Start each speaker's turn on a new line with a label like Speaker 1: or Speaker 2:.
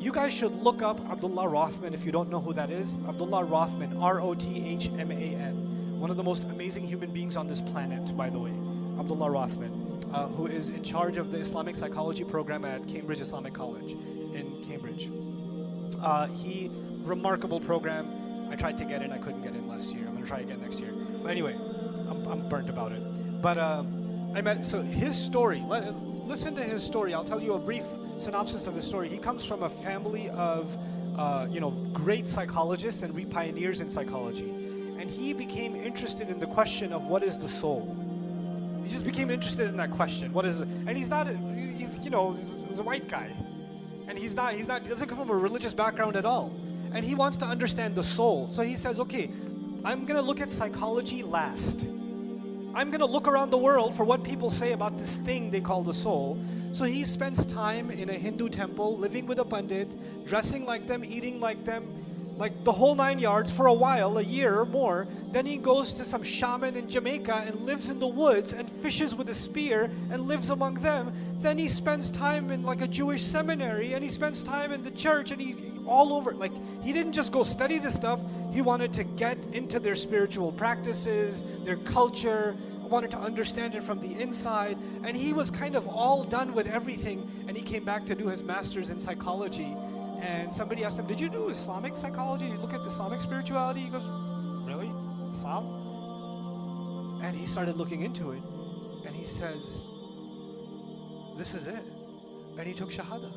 Speaker 1: You guys should look up Abdullah Rothman if you don't know who that is. Abdullah Rothman, R-O-T-H-M-A-N. One of the most amazing human beings on this planet, by the way. Abdullah Rothman, who is in charge of the Islamic psychology program at Cambridge Islamic College in Cambridge. Remarkable program. I tried to get in, I couldn't get in last year. I'm gonna try again next year. But anyway, I'm burnt about it. But so his story, listen to his story. I'll tell you a brief synopsis of his story. He comes from a family of, great psychologists and pioneers in psychology. And he became interested in the question of what is the soul. He just became interested in that question. What is it? And he's a white guy. And he doesn't come from a religious background at all. And he wants to understand the soul. So he says, okay, I'm going to look at psychology last. I'm going to look around the world for what people say about this thing they call the soul. So he spends time in a Hindu temple, living with a pandit, dressing like them, eating like them, like the whole 9 yards for a while, a year or more. Then he goes to some shaman in Jamaica and lives in the woods and fishes with a spear and lives among them. Then he spends time in like a Jewish seminary, and he spends time in the church, and he all over. Like, he didn't just go study this stuff. He wanted to get into their spiritual practices, their culture, wanted to understand it from the inside. And he was kind of all done with everything, and he came back to do his master's in psychology. And somebody asked him, did you do Islamic psychology? You look at Islamic spirituality? He goes, really? Islam? And he started looking into it, and he says, this is it. And he took Shahada.